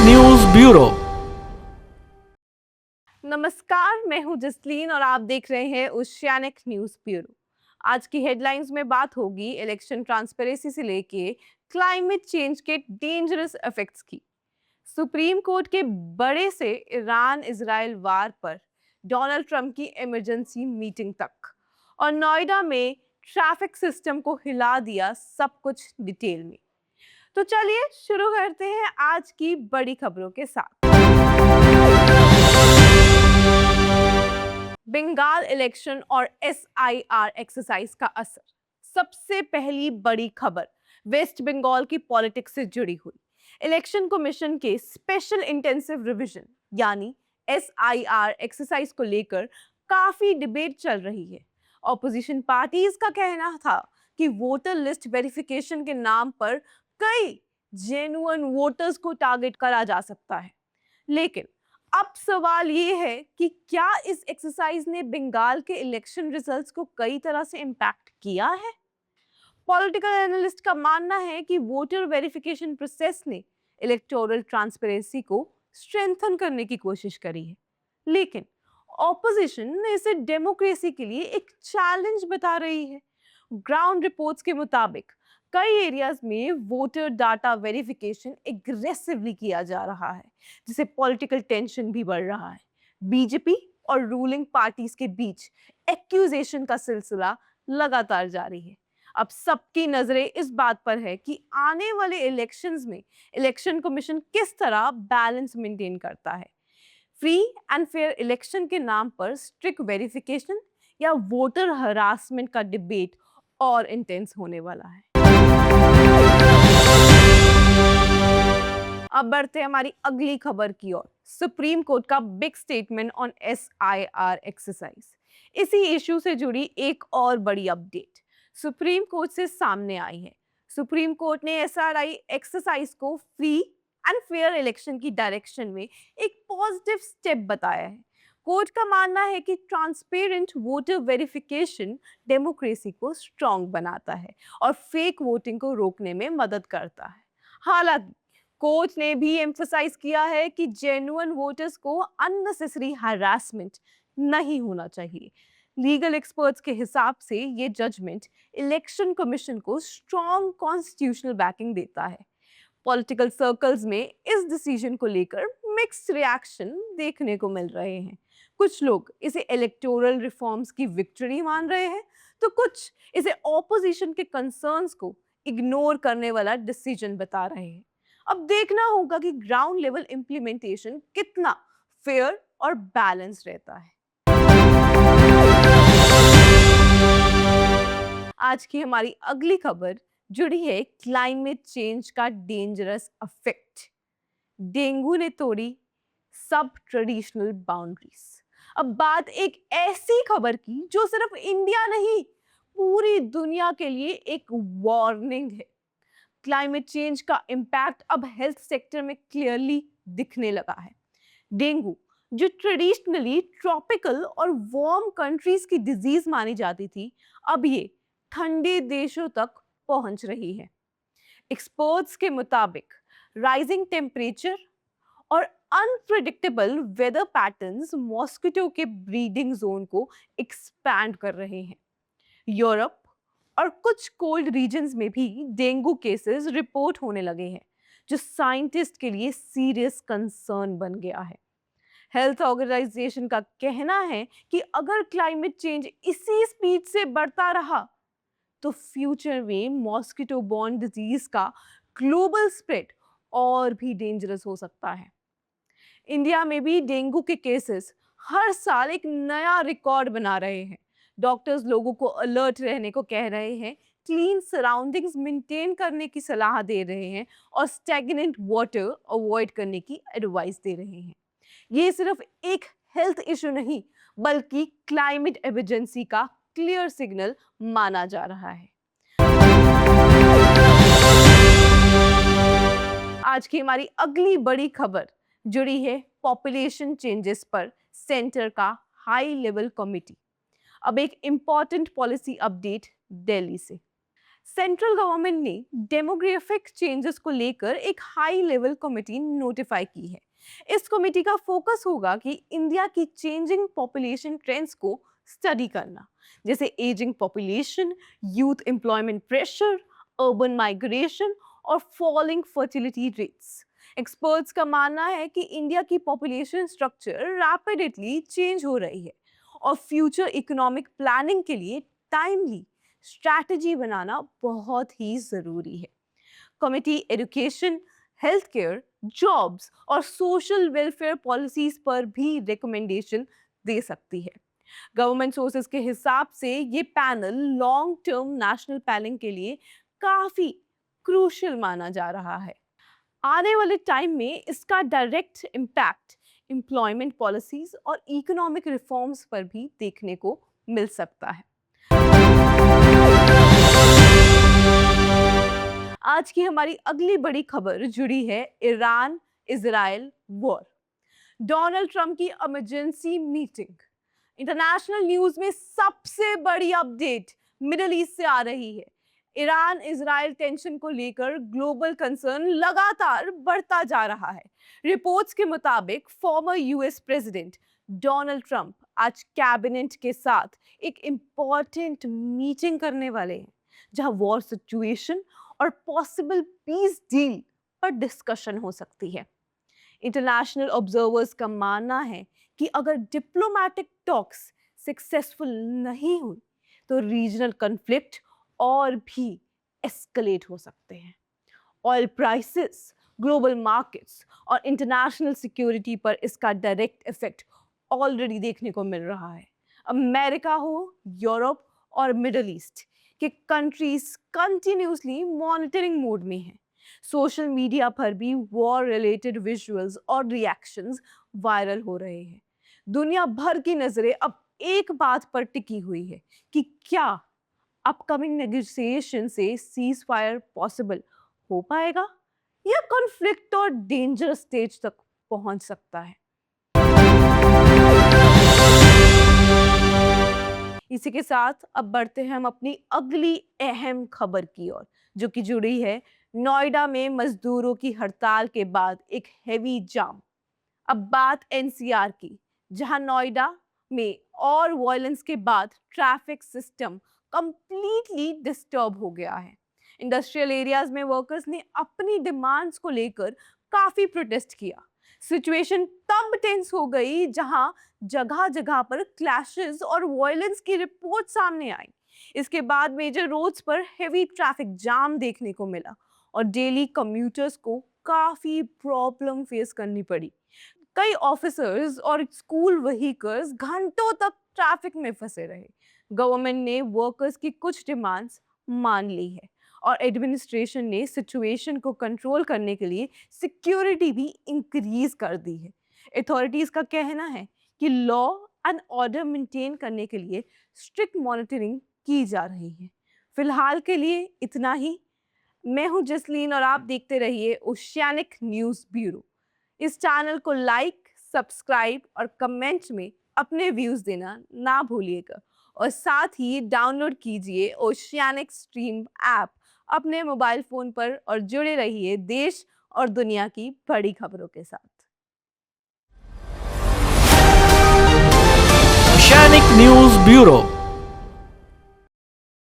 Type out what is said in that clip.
News bureau. नमस्कार, मैं हूं जसलीन और आप देख रहे हैं ओशियानिक न्यूज ब्यूरो। आज की हेडलाइंस में बात होगी इलेक्शन ट्रांसपेरेंसी से लेके क्लाइमेट चेंज के डेंजरस इफेक्ट्स की। सुप्रीम कोर्ट के बड़े से ईरान इजराइल वार पर डोनाल्ड ट्रंप की इमरजेंसी मीटिंग तक, और नोएडा में ट्रैफिक सिस्टम को हिला दिया, सब कुछ डिटेल में। तो चलिए शुरू करते हैं आज की बड़ी खबरों के साथ। बंगाल इलेक्शन और SIR एक्सरसाइज का असर। सबसे पहली बड़ी खबर वेस्ट बंगाल की पॉलिटिक्स से जुड़ी हुई। इलेक्शन कमीशन के स्पेशल इंटेंसिव रिवीजन यानी SIR एक्सरसाइज को लेकर काफी डिबेट चल रही है। ऑपोजिशन पार्टीज का कहना था कि वोटर लिस्ट वेरिफिकेशन के नाम पर कई जेन्युइन वोटर्स को टारगेट करा जा सकता है, लेकिन अब सवाल ये है कि क्या इस एक्सरसाइज ने बंगाल के इलेक्शन रिजल्ट्स को कई तरह से इम्पैक्ट किया है। पॉलिटिकल एनालिस्ट का मानना है कि वोटर वेरिफिकेशन प्रोसेस ने इलेक्टोरल ट्रांसपेरेंसी को स्ट्रेंथन करने की कोशिश करी है, लेकिन ऑपोजिशन इसे डेमोक्रेसी के लिए एक चैलेंज बता रही है। ग्राउंड रिपोर्ट्स के मुताबिक कई एरियाज में वोटर डाटा वेरिफिकेशन एग्रेसिवली किया जा रहा है, जिससे पॉलिटिकल टेंशन भी बढ़ रहा है। बीजेपी और रूलिंग पार्टीज के बीच एक्यूजेशन का सिलसिला लगातार जारी है। अब सबकी नजरें इस बात पर है कि आने वाले इलेक्शंस में इलेक्शन कमीशन किस तरह बैलेंस मेंटेन करता है। फ्री एंड फेयर इलेक्शन के नाम पर स्ट्रिक्ट वेरिफिकेशन या वोटर हरासमेंट का डिबेट और इंटेंस होने वाला है। अब बढ़ते हैं हमारी अगली खबर की ओर। सुप्रीम कोर्ट का big statement on SIR exercise. इसी इशू से जुड़ी एक और बड़ी अपडेट सुप्रीम कोर्ट से सामने आई है। सुप्रीम कोर्ट ने SIR एक्सरसाइज को फ्री एंड फेयर इलेक्शन की डायरेक्शन में एक पॉजिटिव स्टेप बताया है। कोर्ट का मानना है कि ट्रांसपेरेंट वोटर वेरिफिकेशन डेमोक्रेसी को स्ट्रांग बनाता है और फेक वोटिंग को रोकने में मदद करता है। हालांकि कोर्ट ने भी एम्फसाइज किया है कि जेन्युइन वोटर्स को अननेसेसरी हरासमेंट नहीं होना चाहिए। लीगल एक्सपर्ट्स के हिसाब से ये जजमेंट इलेक्शन कमीशन को स्ट्रॉन्ग कॉन्स्टिट्यूशनल बैकिंग देता है। पॉलिटिकल सर्कल्स में इस डिसीजन को लेकर मिक्स्ड रिएक्शन देखने को मिल रहे हैं। कुछ लोग इसे इलेक्टोरल रिफॉर्म्स की विक्ट्री मान रहे हैं, तो कुछ इसे ऑपोजिशन के कंसर्न्स को इग्नोर करने वाला डिसीजन बता रहे हैं। अब देखना होगा कि ग्राउंड लेवल इंप्लीमेंटेशन कितना फेयर और बैलेंस रहता है। आज की हमारी अगली खबर जुड़ी है क्लाइमेट चेंज का डेंजरस इफेक्ट। डेंगू ने तोड़ी सब ट्रेडिशनल बाउंड्रीज। अब बात एक ऐसी खबर की जो सिर्फ इंडिया नहीं, पूरी दुनिया के लिए एक वार्निंग है। क्लाइमेट चेंज का इम्पैक्ट अब हेल्थ सेक्टर में क्लियरली दिखने लगा है। डेंगू, जो ट्रेडिशनली ट्रॉपिकल और वार्म कंट्रीज की डिजीज मानी जाती थी, अब ये ठंडे देशों तक पहुंच रही है। एक्सपर्ट्स के मुताबिक राइजिंग टेम्परेचर और अनप्रेडिक्टेबल वेदर पैटर्न्स मॉस्किटो के ब्रीडिंग जोन को एक्सपैंड कर रहे हैं। यूरोप और कुछ कोल्ड रीजन्स में भी डेंगू केसेस रिपोर्ट होने लगे हैं, जो साइंटिस्ट के लिए सीरियस कंसर्न बन गया है। हेल्थ ऑर्गेनाइजेशन का कहना है कि अगर क्लाइमेट चेंज इसी स्पीड से बढ़ता रहा तो फ्यूचर में मॉस्किटो बॉर्न डिजीज का ग्लोबल स्प्रेड और भी डेंजरस हो सकता है। इंडिया में भी डेंगू के केसेस हर साल एक नया रिकॉर्ड बना रहे हैं। डॉक्टर्स लोगों को अलर्ट रहने को कह रहे हैं, क्लीन सराउंडिंग्स मेंटेन करने की सलाह दे रहे हैं और स्टैग्नेंट वाटर अवॉइड करने की एडवाइस दे रहे हैं। ये सिर्फ एक हेल्थ इशू नहीं, बल्कि क्लाइमेट इमरजेंसी का क्लियर सिग्नल माना जा रहा है। आज की हमारी अगली बड़ी खबर जुड़ी है पॉपुलेशन चेंजेस पर सेंटर का हाई लेवल कमिटी। अब एक इंपॉर्टेंट पॉलिसी अपडेट दिल्ली से। सेंट्रल गवर्नमेंट ने डेमोग्राफिक चेंजेस को लेकर एक हाई लेवल कमेटी नोटिफाई की है। इस कमेटी का फोकस होगा कि इंडिया की चेंजिंग पॉपुलेशन ट्रेंड्स को स्टडी करना, जैसे ageing population, youth employment pressure, urban migration और फॉलिंग फर्टिलिटी रेट्स। एक्सपर्ट्स का मानना है कि इंडिया की पॉपुलेशन स्ट्रक्चर रैपिडली चेंज हो रही है और फ्यूचर इकोनॉमिक प्लानिंग के लिए टाइमली स्ट्रैटेजी बनाना बहुत ही जरूरी है। Committee education, health care, jobs और सोशल वेलफेयर पॉलिसीज पर भी रिकमेंडेशन दे सकती है। गवर्नमेंट सोर्सेज के हिसाब से ये panel long term national planning के लिए काफी क्रूशियल माना जा रहा है। आने वाले टाइम में इसका डायरेक्ट इम्पैक्ट एम्प्लॉयमेंट पॉलिसीज और इकोनॉमिक रिफॉर्म्स पर भी देखने को मिल सकता है। आज की हमारी अगली बड़ी खबर जुड़ी है Iran Israel war. Donald Trump की इमरजेंसी मीटिंग। इंटरनेशनल न्यूज में सबसे बड़ी अपडेट मिडिल ईस्ट से आ रही है। ईरान इजराइल टेंशन को लेकर ग्लोबल कंसर्न लगातार बढ़ता जा रहा है। रिपोर्ट्स के मुताबिक former US president Donald Trump आज कैबिनेट के साथ एक इंपॉर्टेंट मीटिंग करने वाले हैं, जहां वॉर सिचुएशन और पॉसिबल पीस डील पर डिस्कशन हो सकती है। इंटरनेशनल ऑब्जर्वर्स का मानना है कि अगर डिप्लोमेटिक टॉक्स सक्सेसफुल नहीं हुई तो रीजनल कॉन्फ्लिक्ट और भी एस्केलेट हो सकते हैं। ऑयल प्राइसेस, ग्लोबल मार्केट्स और इंटरनेशनल सिक्योरिटी पर इसका डायरेक्ट इफेक्ट ऑलरेडी देखने को मिल रहा है। अमेरिका हो, यूरोप और मिडिल ईस्ट के कंट्रीज कंटिन्यूसली मॉनिटरिंग मोड में हैं। सोशल मीडिया पर भी वॉर रिलेटेड विजुअल्स और रिएक्शंस वायरल हो रहे हैं। दुनिया भर की नजरें अब एक बात पर टिकी हुई है कि क्या अपकमिंग नेगोशिएशन से सीज फायर पॉसिबल हो पाएगा या कॉन्फ्लिक्ट और डेंजर स्टेज तक पहुंच सकता है। इसी के साथ अब बढ़ते हैं हम अपनी अगली अहम खबर की ओर, जो कि जुड़ी है नोएडा में मजदूरों की हड़ताल के बाद एक हेवी जाम। अब बात एनसीआर की, जहां नोएडा में और वायलेंस के बाद ट्रैफिक सिस्टम कंप्लीटली डिस्टर्ब हो गया है। इंडस्ट्रियल एरियाज में वर्कर्स ने अपनी डिमांड्स को लेकर काफी प्रोटेस्ट किया। सिचुएशन तब टेंस हो गई जहां जगह जगह पर क्लैशेस और वायलेंस की रिपोर्ट सामने आई। इसके बाद मेजर रोड्स पर हेवी ट्रैफिक जाम देखने को मिला और डेली कम्यूटर्स को काफी प्रॉब्लम फेस करनी पड़ी। कई ऑफिसर्स और स्कूल व्हीकल्स घंटों तक ट्रैफिक में फंसे रहे। गवर्नमेंट ने वर्कर्स की कुछ डिमांड्स मान ली है और एडमिनिस्ट्रेशन ने सिचुएशन को कंट्रोल करने के लिए सिक्योरिटी भी इंक्रीज कर दी है। अथॉरिटीज का कहना है कि लॉ एंड ऑर्डर मेंटेन करने के लिए स्ट्रिक्ट मॉनिटरिंग की जा रही है। फिलहाल के लिए इतना ही। मैं हूं जसलीन और आप देखते रहिए ओशियानिक न्यूज ब्यूरो। इस चैनल को लाइक, सब्सक्राइब और कमेंट में अपने व्यूज देना ना भूलिएगा और साथ ही डाउनलोड कीजिए ओशियानिक स्ट्रीम ऐप अपने मोबाइल फोन पर और जुड़े रहिए देश और दुनिया की बड़ी खबरों के साथ। Oceanic news bureau.